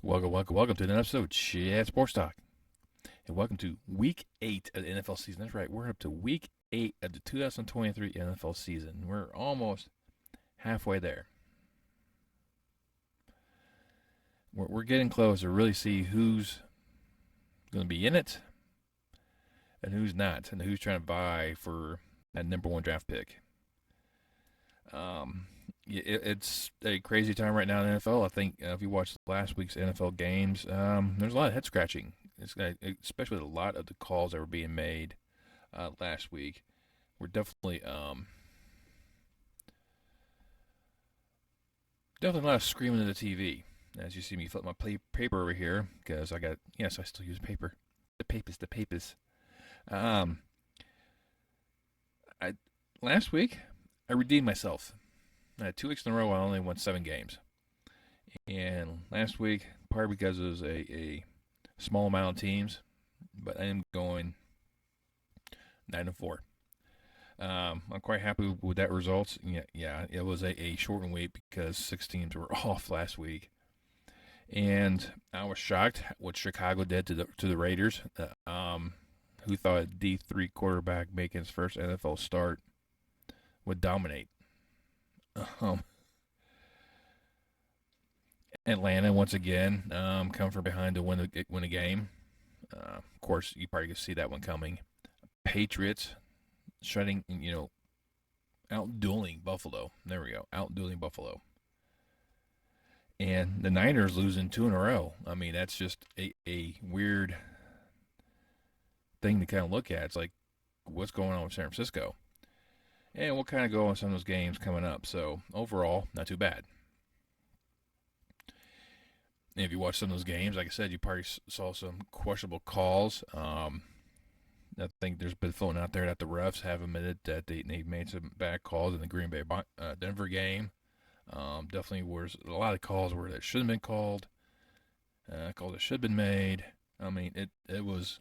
Welcome to another episode of Chat Sports Talk. And welcome to week 8 of the NFL season. That's right, we're up to week 8 of the 2023 NFL season. We're almost halfway there. We're getting close to really see who's going to be in it and who's not, and who's trying to vie for that number one draft pick. It's a crazy time right now in the NFL. I think if you watched last week's NFL games, there's a lot of head scratching. Especially with a lot of the calls that were being made last week. We're definitely a lot of screaming at the TV. As you see me flip my paper over here, because I still use paper. The papers. Um, last week I redeemed myself. I had 2 weeks in a row I only won 7 games. And last week, partly because it was a small amount of teams, but I am going 9-4. I'm quite happy with that result. Yeah, it was a shortened week because 6 teams were off last week, and I was shocked what Chicago did to the Raiders, who thought a D3 quarterback making his first NFL start would dominate. Atlanta once again come from behind to win a game. Of course, you probably could see that one coming. Patriots outdueling Buffalo. There we go, outdueling Buffalo. And the Niners losing 2 in a row. I mean, that's just a weird thing to kind of look at. It's like, what's going on with San Francisco? And we'll kind of go on some of those games coming up. So overall, not too bad. And if you watch some of those games, like I said, you probably saw some questionable calls. I think there's been floating out there that the refs have admitted that they made some bad calls in the Green Bay Denver game. Definitely was a lot of calls where that shouldn't have been called. Calls that should have been made. I mean, it was.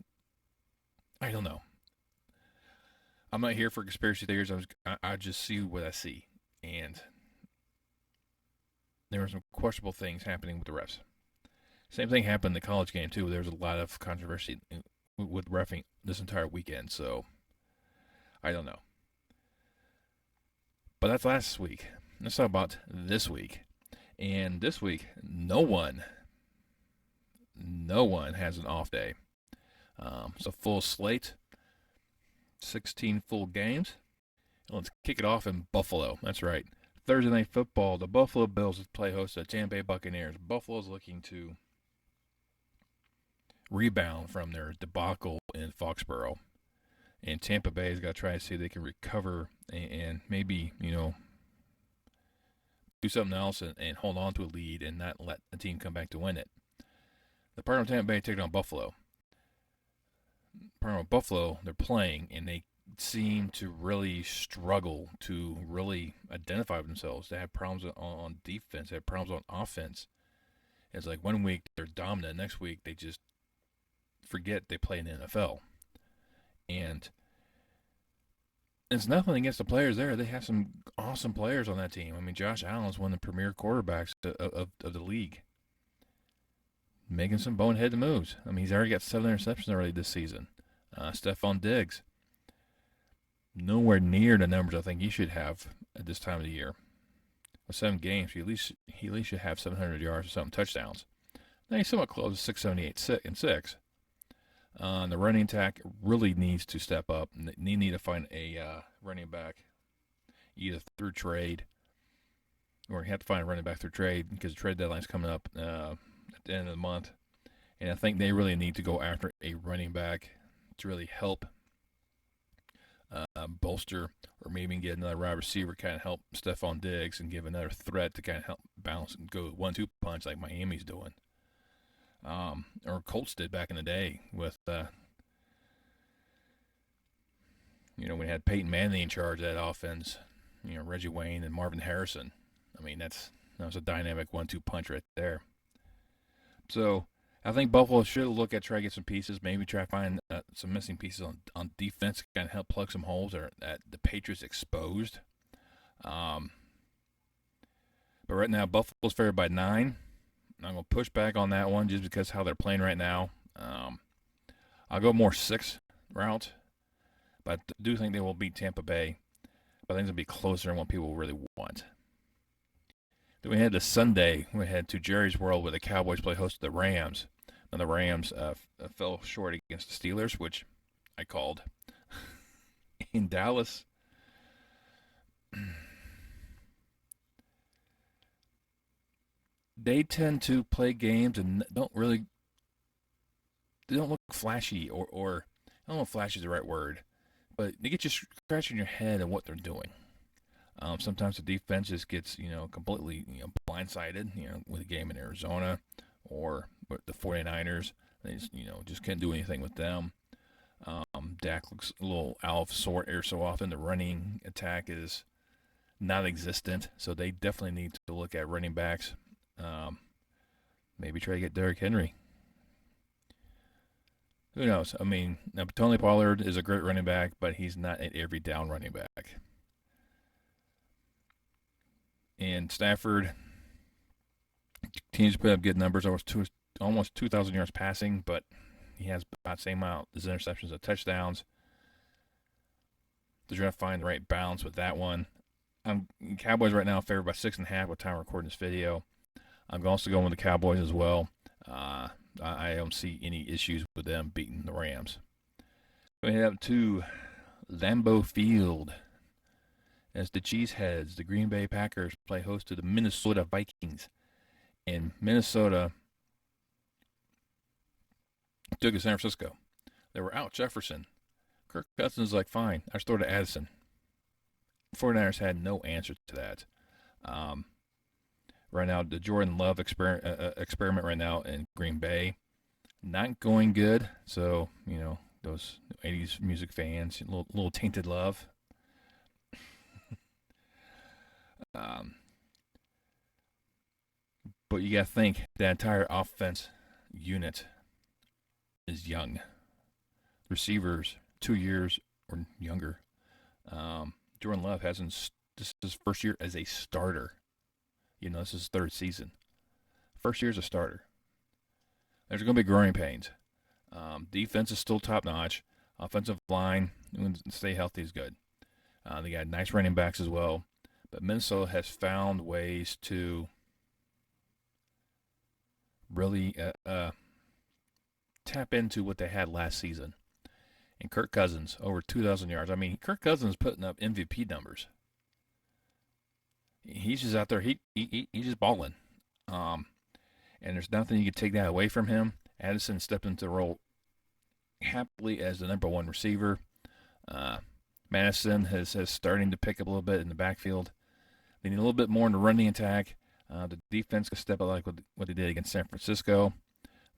I don't know. I'm not here for conspiracy theories. I just see what I see, and there were some questionable things happening with the refs. Same thing happened in the college game too. There was a lot of controversy with reffing this entire weekend. So I don't know. But that's last week. Let's talk about this week. And this week, no one has an off day. It's a full slate. 16 full games. Let's kick it off in Buffalo. That's right. Thursday Night Football. The Buffalo Bills play host to the Tampa Bay Buccaneers. Buffalo's looking to rebound from their debacle in Foxborough. And Tampa Bay's got to try to see if they can recover and maybe, do something else and hold on to a lead and not let the team come back to win it. The part of Tampa Bay taking on Buffalo. Buffalo, they're playing, and they seem to really struggle to really identify themselves. They have problems on defense. They have problems on offense. It's like one week they're dominant. Next week they just forget they play in the NFL. And it's nothing against the players there. They have some awesome players on that team. I mean, Josh Allen's one of the premier quarterbacks of the league. Making some boneheaded moves. I mean, he's already got 7 interceptions already this season. Stephon Diggs, nowhere near the numbers I think he should have at this time of the year. With 7 games, he at least should have 700 yards or something, touchdowns. Now he's somewhat close to 678 and 6. The running attack really needs to step up. They need to find a running back either through trade, or you have to find a running back through trade because the trade deadline's coming up at the end of the month. And I think they really need to go after a running back to really help bolster, or maybe get another wide receiver, kind of help Stephon Diggs and give another threat to kind of help balance and go 1-2 punch like Miami's doing. Or Colts did back in the day with, when we had Peyton Manning in charge of that offense, Reggie Wayne and Marvin Harrison. I mean, that was a dynamic 1-2 punch right there. So I think Buffalo should look at try to get some pieces, maybe try to find some missing pieces on defense to kind of help plug some holes that the Patriots exposed. But right now, Buffalo's favored by 9. I'm going to push back on that one just because how they're playing right now. I'll go more 6 route, but I do think they will beat Tampa Bay. But I think it'll be closer than what people really want. Then we had the Sunday. We had to Jerry's World where the Cowboys play host to the Rams. And the Rams fell short against the Steelers, which I called. In Dallas, they tend to play games and they don't look flashy or I don't know if flashy is the right word, but they get you scratching your head at what they're doing. Sometimes the defense just gets, completely, blindsided, with a game in Arizona or with the 49ers. They just can't do anything with them. Dak looks a little out of sort every so often. The running attack is non-existent, so they definitely need to look at running backs. Maybe try to get Derrick Henry. Who knows? I mean, now Tony Pollard is a great running back, but he's not an every down running back. And Stafford continues to put up good numbers, almost 2,000 yards passing, but he has about the same amount as interceptions as touchdowns. They're trying to find the right balance with that one. Cowboys right now favored by 6.5 with time recording this video. I'm also going with the Cowboys as well. I don't see any issues with them beating the Rams. We head up to Lambeau Field as the Cheeseheads, the Green Bay Packers, play host to the Minnesota Vikings. And Minnesota took to San Francisco. They were out Jefferson. Kirk Cousins is like, fine, I throw to Addison. 49ers had no answer to that. Right now, the Jordan Love experiment right now in Green Bay, not going good. So, those 80s music fans, a little tainted love. But you got to think the entire offense unit is young. Receivers, 2 years or younger. Jordan Love this is his first year as a starter. This is his 3rd season. First year as a starter. There's going to be growing pains. Defense is still top notch. Offensive line, stay healthy is good. They got nice running backs as well. But Minnesota has found ways to really tap into what they had last season. And Kirk Cousins, over 2,000 yards. I mean, Kirk Cousins putting up MVP numbers. He's just out there. He's just balling. And there's nothing you can take that away from him. Addison stepped into the role happily as the number 1 receiver. Madison has starting to pick up a little bit in the backfield. They need a little bit more in the running attack. The defense can step up like what they did against San Francisco.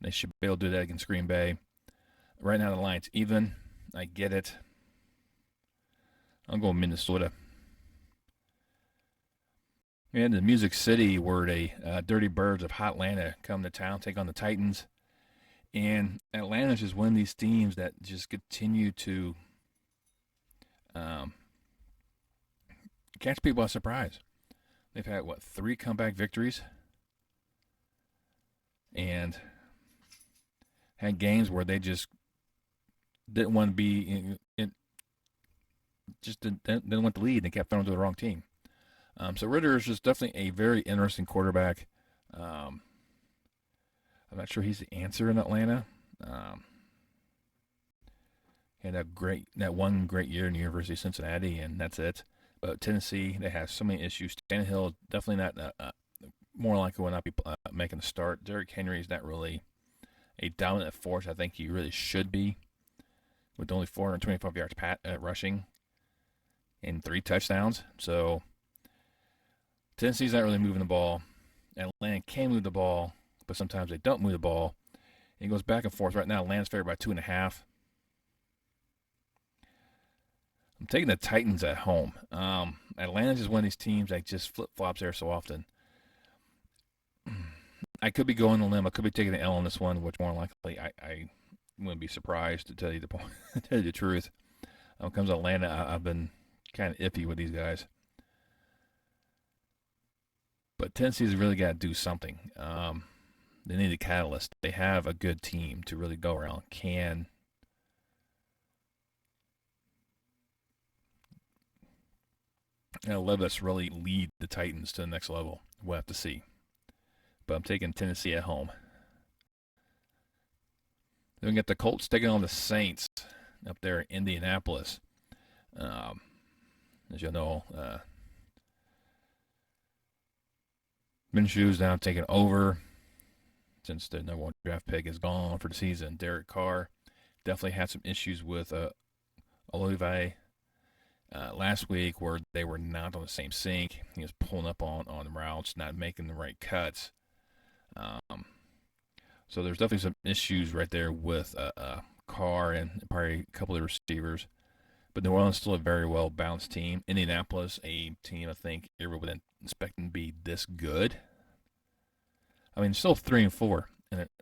They should be able to do that against Green Bay. Right now the line's even. I get it. I'm going Minnesota. And the Music City where the Dirty Birds of Hotlanta come to town, take on the Titans. And Atlanta's just one of these teams that just continue to catch people by surprise. They've had, 3 comeback victories? And had games where they just didn't want to be just didn't want the lead and they kept throwing to the wrong team. So Ritter is just definitely a very interesting quarterback. I'm not sure he's the answer in Atlanta. He had that one great year in the University of Cincinnati, and that's it. But Tennessee, they have so many issues. Tannehill definitely not. More likely will not be making a start. Derrick Henry is not really a dominant force. I think he really should be, with only 425 yards rushing and 3 touchdowns. So Tennessee's not really moving the ball. Atlanta can move the ball, but sometimes they don't move the ball. It goes back and forth. Right now, Atlanta's favored by 2.5. I'm taking the Titans at home. Atlanta's just one of these teams that just flip-flops there so often. I could be going on a limb. I could be taking an L on this one, which more likely I wouldn't be surprised to tell you the truth. When it comes to Atlanta, I've been kind of iffy with these guys. But Tennessee's really got to do something. They need a catalyst. They have a good team to really go around. Can Levis really lead the Titans to the next level? We'll have to see. But I'm taking Tennessee at home. Then we get the Colts taking on the Saints up there in Indianapolis. As you know, Minshew's now taking over since the number one draft pick is gone for the season. Derek Carr definitely had some issues with Olive last week where they were not on the same sync. He was pulling up on routes, not making the right cuts. So there's definitely some issues right there with Carr and probably a couple of receivers. But New Orleans is still a very well balanced team. Indianapolis, a team I think everyone would expect them to be this good. I mean, still 3-4,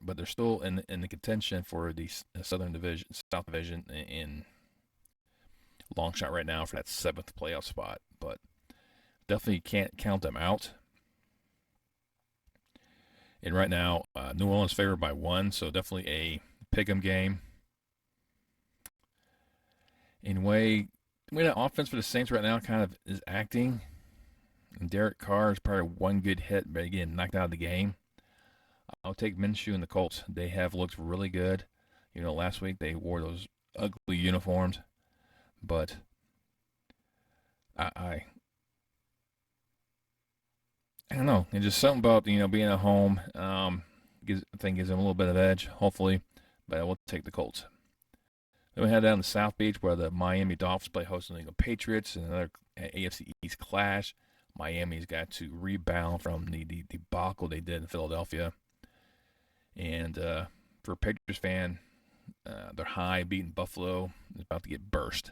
but they're still in the contention for the Southern Division, South Division, in long shot right now for that 7th playoff spot. But definitely can't count them out. And right now, New Orleans favored by 1, so definitely a pick'em game. In a way the offense for the Saints right now kind of is acting. And Derek Carr is probably one good hit, but again, knocked out of the game. I'll take Minshew and the Colts. They have looked really good. You know, last week they wore those ugly uniforms, but I don't know. It's just something about being at home. I think gives them a little bit of edge, hopefully. But I will take the Colts. Then we head down to South Beach where the Miami Dolphins play host to the New England Patriots in another AFC East clash. Miami's got to rebound from the debacle they did in Philadelphia. And for a Patriots fan, their high beating Buffalo is about to get burst.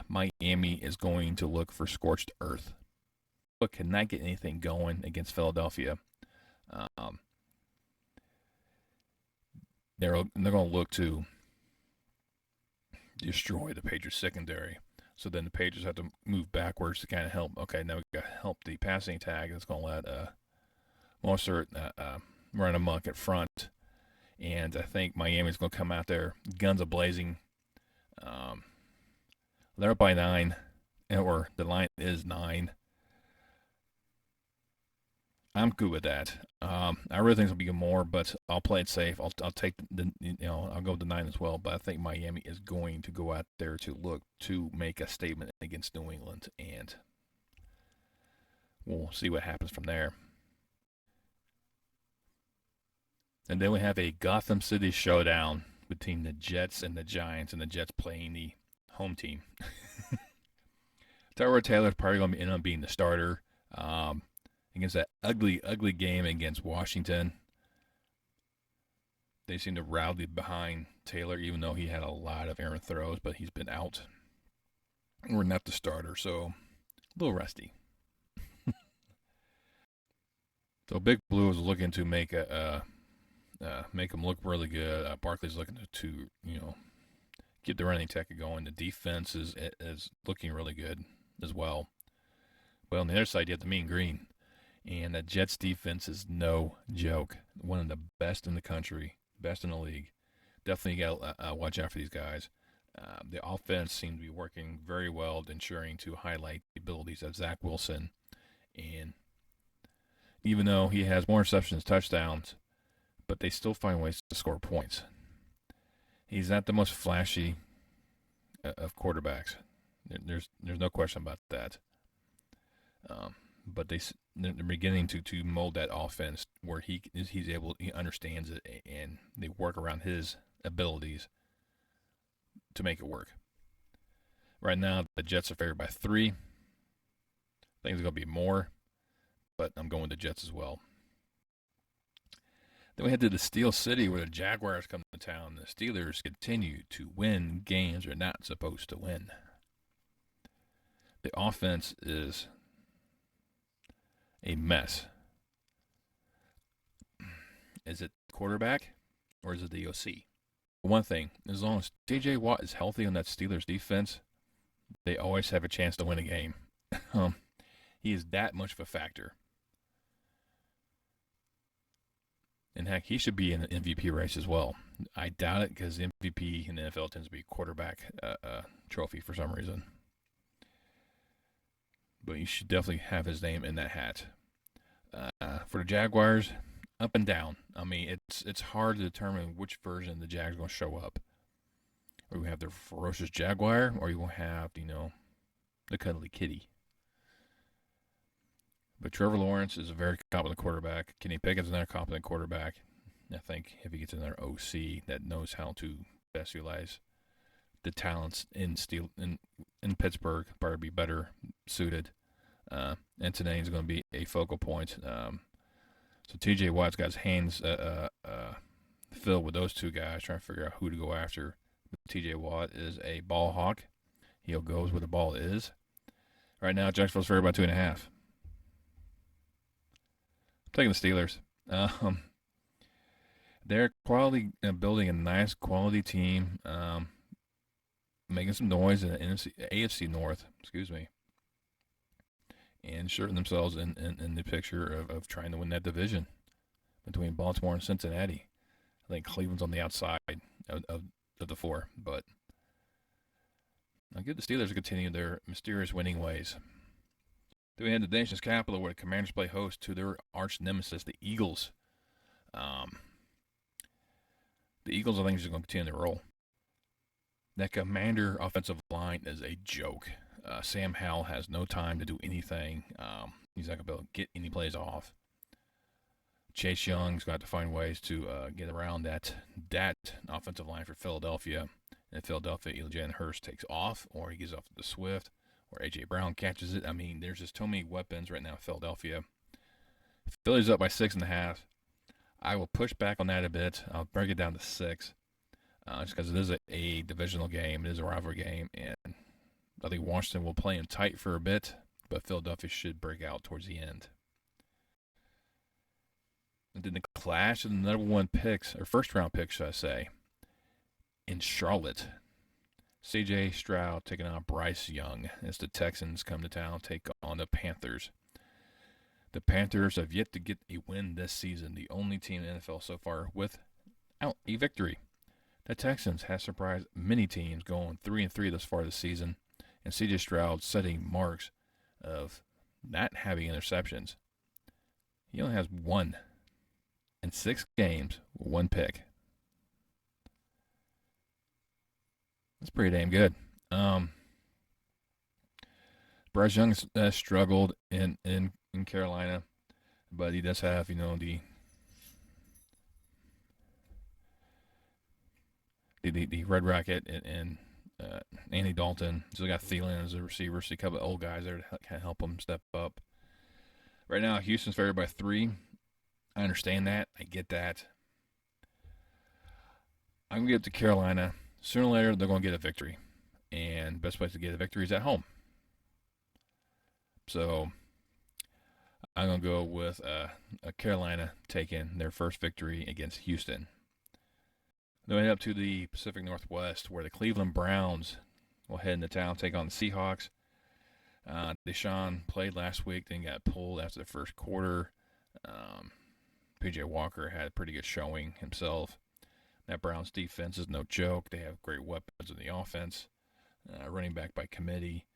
Miami is going to look for scorched earth. But cannot get anything going against Philadelphia. They're going to look to destroy the Patriots secondary. So then the Patriots have to move backwards to kind of help. Okay, now we got to help the passing tag. That's going to let Mostert run amok at front. And I think Miami's going to come out there, guns a-blazing. They're up by 9, or the line is 9. I'm good with that. I really think it'll be more, but I'll play it safe. I'll take I'll go with the 9 as well. But I think Miami is going to go out there to look to make a statement against New England, and we'll see what happens from there. And then we have a Gotham City showdown between the Jets and the Giants, and the Jets playing the home team. Tyrod Taylor's probably going to end up being the starter. Against that ugly game against Washington. They seem to rally behind Taylor, even though he had a lot of errant throws, but he's been out. We're not the starter, so a little rusty. So Big Blue is looking to make him look really good. Barkley's looking to keep the running attack going. The defense is looking really good as well. But on the other side, you have the Mean Green. And the Jets defense is no joke. One of the best in the country, best in the league. Definitely got to watch out for these guys. The offense seems to be working very well, ensuring to highlight the abilities of Zach Wilson. And even though he has more receptions, touchdowns, but they still find ways to score points. He's not the most flashy of quarterbacks. There's no question about that. But they're beginning to mold that offense where he understands it, and they work around his abilities to make it work. Right now, the Jets are favored by 3. I think it's going to be more, but I'm going with the Jets as well. Then we head to the Steel City where the Jaguars come to town. The Steelers continue to win games they're not supposed to win. The offense is a mess. Is it quarterback or is it the OC? One thing, as long as TJ Watt is healthy on that Steelers defense, they always have a chance to win a game. He is that much of a factor. And heck, he should be in the MVP race as well. I doubt it because the MVP in the NFL tends to be quarterback trophy for some reason. But you should definitely have his name in that hat. For the Jaguars, up and down. I mean, it's hard to determine which version the Jags are going to show up. Are you going to have the ferocious Jaguar, or are you going to have, the cuddly kitty? But Trevor Lawrence is a very competent quarterback. Kenny Pickett's another competent quarterback. I think if he gets another OC that knows how to best utilize the talents in Pittsburgh, probably be better suited. And today is going to be a focal point. So T.J. Watt's got his hands filled with those two guys, trying to figure out who to go after. T.J. Watt is a ball hawk. He goes where the ball is. Right now, Jacksonville's favored by 2.5. I'm taking the Steelers. They're quality, building a nice quality team, making some noise in the AFC North. Excuse me. And inserting themselves in the picture of trying to win that division between Baltimore and Cincinnati. I think Cleveland's on the outside of the four, but I'll give the Steelers to continue their mysterious winning ways. Then we had the nation's capital where the Commanders play host to their arch nemesis, the Eagles. The Eagles, I think, are going to continue to roll. That Commander offensive line is a joke. Sam Howell has no time to do anything. He's not going to be able to get any plays off. Chase Young's got to find ways to get around that offensive line for Philadelphia. And if Philadelphia, either Jalen Hurst takes off, or he gets off to the Swift, or A.J. Brown catches it. I mean, there's just so many weapons right now in Philadelphia. Philly's up by 6.5. I will push back on that a bit. I'll break it down to 6. Just because it is a divisional game. It is a rivalry game. And I think Washington will play him tight for a bit, but Philadelphia should break out towards the end. And then the clash of the number one picks, or first round picks, should I say, in Charlotte. C.J. Stroud taking on Bryce Young as the Texans come to town, take on the Panthers. The Panthers have yet to get a win this season, the only team in the NFL so far without a victory. The Texans have surprised many teams, going 3-3 thus far this season, and C.J. Stroud setting marks of not having interceptions. He only has 1 in 6 games, 1 pick. That's pretty damn good. Bryce Young has struggled in Carolina, but he does have, the Red Rocket and Andy Dalton. So they got Thielen as a receiver, so a couple of old guys there to kind of help him step up. Right now, Houston's favored by 3. I understand that. I get that. I'm going to give it to Carolina. Sooner or later, they're going to get a victory. And the best place to get a victory is at home. So I'm going to go with Carolina taking their first victory against Houston. Then we head up to the Pacific Northwest, where the Cleveland Browns will head into town, take on the Seahawks. Deshaun played last week, then got pulled after the first quarter. P.J. Walker had a pretty good showing himself. That Browns defense is no joke. They have great weapons in the offense. Running back by committee.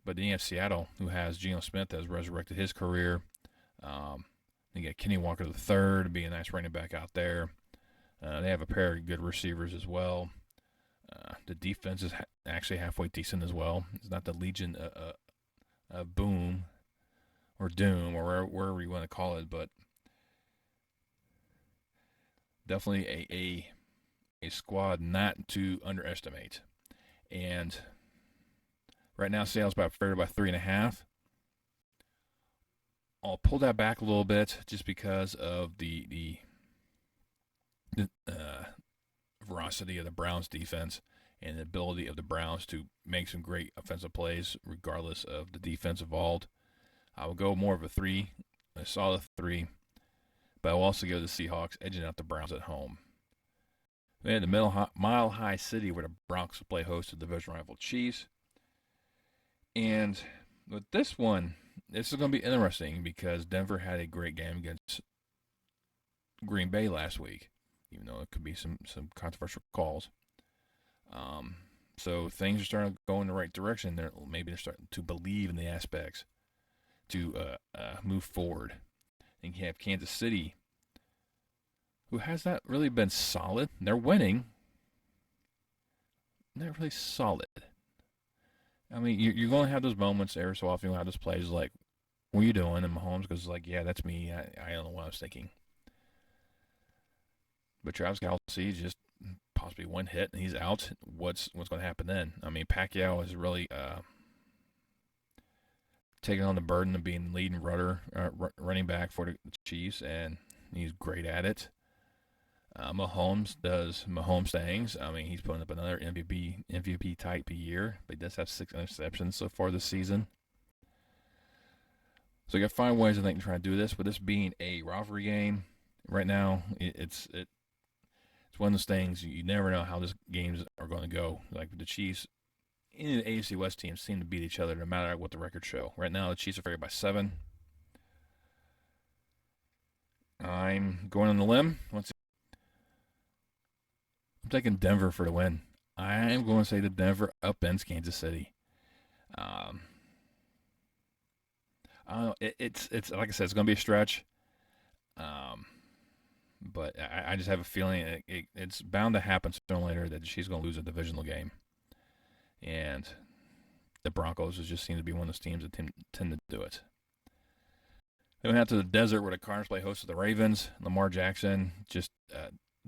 But then you have Seattle, who has Geno Smith, that has resurrected his career. They got Kenny Walker III to be a nice running back out there. They have a pair of good receivers as well. The defense is actually halfway decent as well. It's not the Legion of Boom or Doom or wherever you want to call it, but definitely a squad not to underestimate. And right now, Seattle's favored by 3.5. I'll pull that back a little bit just because of the veracity of the Browns defense and the ability of the Browns to make some great offensive plays regardless of the defense involved. I will go more of a 3, a solid 3, but I'll also go to the Seahawks edging out the Browns at home. We had the Mile High City where the Broncos will play host to the division rival Chiefs. And with this one, this is going to be interesting because Denver had a great game against Green Bay last week, even though it could be some controversial calls. Um, so things are starting to go in the right direction. Maybe they're starting to believe in the aspects to move forward. And you have Kansas City, who has not really been solid. They're winning, not really solid. I mean, you're going to have those moments every so often. You'll have those plays like, "What are you doing?" And Mahomes goes like, "Yeah, that's me. I don't know what I was thinking." But Travis Kelce just possibly one hit and he's out. What's going to happen then? I mean, Pacquiao is really taking on the burden of being leading running back for the Chiefs, and he's great at it. Mahomes does Mahomes things. I mean, he's putting up another MVP type year, but he does have 6 interceptions so far this season. So you got to find ways, I think, to try to do this. With this being a rivalry game, right now, it's one of those things you never know how these games are going to go. Like the Chiefs and the AFC West teams seem to beat each other no matter what the records show. Right now, the Chiefs are favored by 7. I'm going on the limb. I'm taking Denver for the win. I'm going to say that Denver upends Kansas City. Um, I don't know. It's like I said, it's going to be a stretch. Um, but I just have a feeling it's bound to happen sooner or later that she's going to lose a divisional game. And the Broncos just seem to be one of those teams that tend to do it. Then we went out to the desert where the Cardinals play host to the Ravens. Lamar Jackson just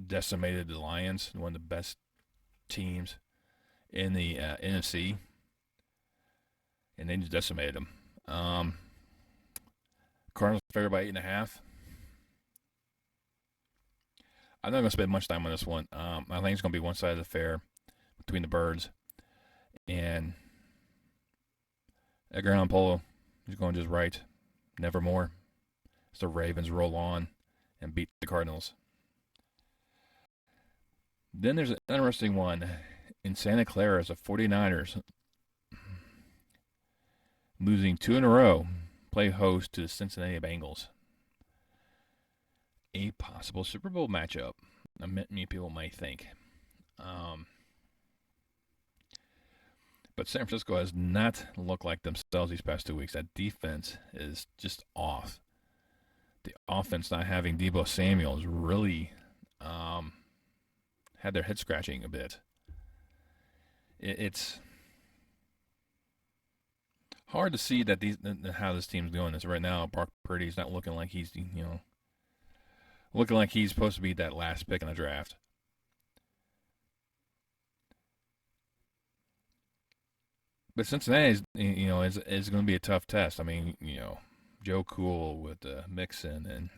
decimated the Lions, one of the best teams in the NFC, and they just decimated them. Cardinals favored by 8.5. I'm not going to spend much time on this one. I think it's going to be one side of the fair between the Birds and Edgar Allan Poe. He's going just right, nevermore. As the Ravens roll on and beat the Cardinals. Then there's an interesting one in Santa Clara as the 49ers losing 2 in a row, play host to the Cincinnati Bengals. A possible Super Bowl matchup. Many people might think. But San Francisco has not looked like themselves these past 2 weeks. That defense is just off. The offense not having Deebo Samuel has really had their head scratching a bit. It's hard to see that how this team's doing this right now. Brock Purdy's not looking like he's looking like he's supposed to be that last pick in the draft. But Cincinnati is going to be a tough test. I mean, Joe Cool with Mixon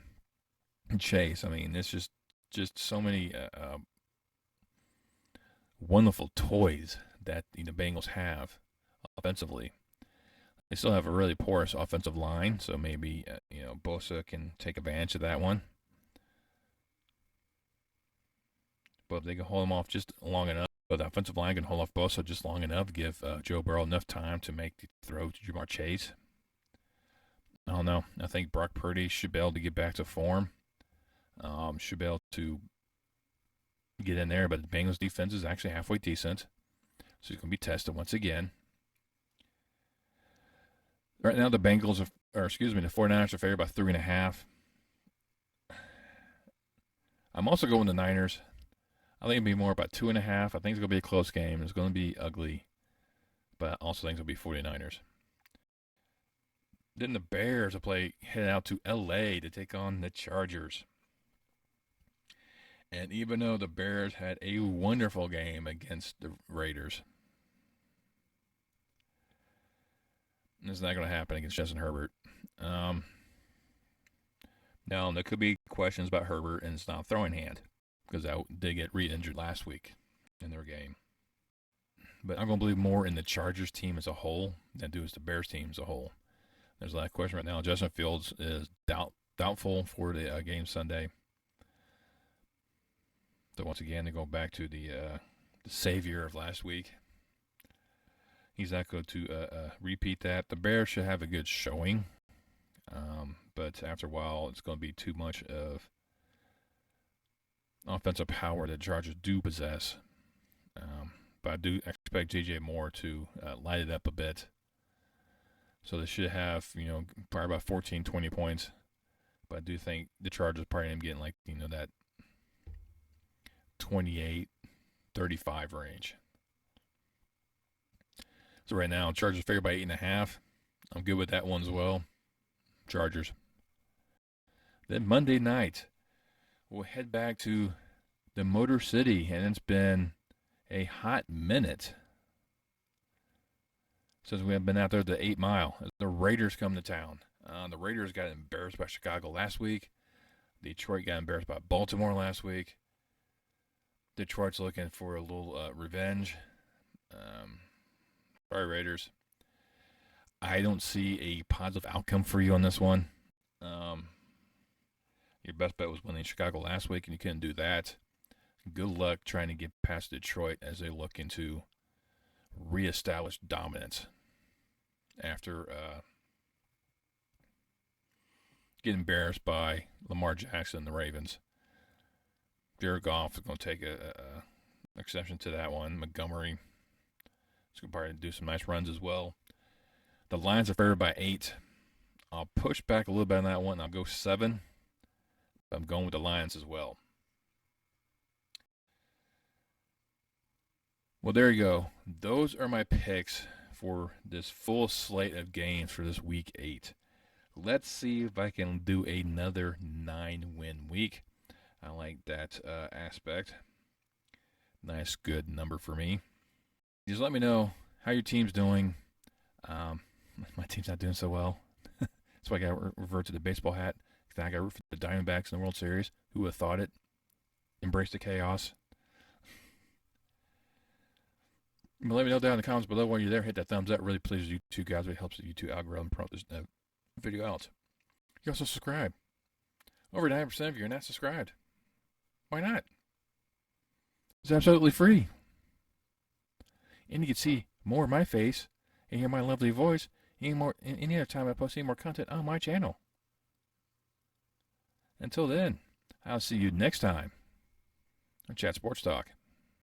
and Chase. I mean, it's just so many wonderful toys that the Bengals have offensively. They still have a really porous offensive line, so maybe Bosa can take advantage of that one. But if they can hold him off just long enough, but the offensive line can hold off Bosa just long enough to give Joe Burrow enough time to make the throw to Jamar Chase. I don't know. I think Brock Purdy should be able to get back to form. Should be able to get in there, but the Bengals defense is actually halfway decent. So he's going to be tested once again. Right now, the 49ers are favored by 3.5. I'm also going the Niners. I think it'll be more about 2.5. I think it's going to be a close game. It's going to be ugly. But I also think it'll be 49ers. Then the Bears will head out to L.A. to take on the Chargers. And even though the Bears had a wonderful game against the Raiders, it's not going to happen against Justin Herbert. Now, there could be questions about Herbert and his not throwing hand, because I did get re-injured last week in their game. But I'm going to believe more in the Chargers team as a whole than do as the Bears team as a whole. There's a lot of question right now. Justin Fields is doubtful for the game Sunday. So once again, they go back to the savior of last week. He's not going to repeat that. The Bears should have a good showing. But after a while, it's going to be too much of offensive power that the Chargers do possess. But I do expect J.J. Moore to light it up a bit. So they should have, probably about 14, 20 points. But I do think the Chargers probably end up getting that 28, 35 range. So right now, Chargers favored by 8.5. I'm good with that one as well. Chargers. Then Monday night, we'll head back to the Motor City, and it's been a hot minute since we have been out there at the 8 Mile. The Raiders come to town. The Raiders got embarrassed by Chicago last week. Detroit got embarrassed by Baltimore last week. Detroit's looking for a little revenge. Sorry, Raiders. I don't see a positive outcome for you on this one. Your best bet was winning Chicago last week, and you couldn't do that. Good luck trying to get past Detroit as they look into reestablish dominance after getting embarrassed by Lamar Jackson and the Ravens. Jared Goff is going to take a exception to that one. Montgomery is going to probably do some nice runs as well. The Lions are favored by 8. I'll push back a little bit on that one. I'll go 7. But I'm going with the Lions as well. Well, there you go. Those are my picks for this full slate of games for this week 8. Let's see if I can do another 9-win week. I like that aspect. Nice, good number for me. Just let me know how your team's doing. My team's not doing so well. That's why I got to revert to the baseball hat. I got to root for the Diamondbacks in the World Series. Who would have thought it? Embrace the chaos. But let me know down in the comments below while you're there. Hit that thumbs up. Really pleases you two guys. It helps the YouTube algorithm promote this video out. You also subscribe. Over 90% of you are not subscribed. Why not? It's absolutely free. And you can see more of my face and hear my lovely voice any other time I post any more content on my channel. Until then, I'll see you next time on Chat Sports Talk.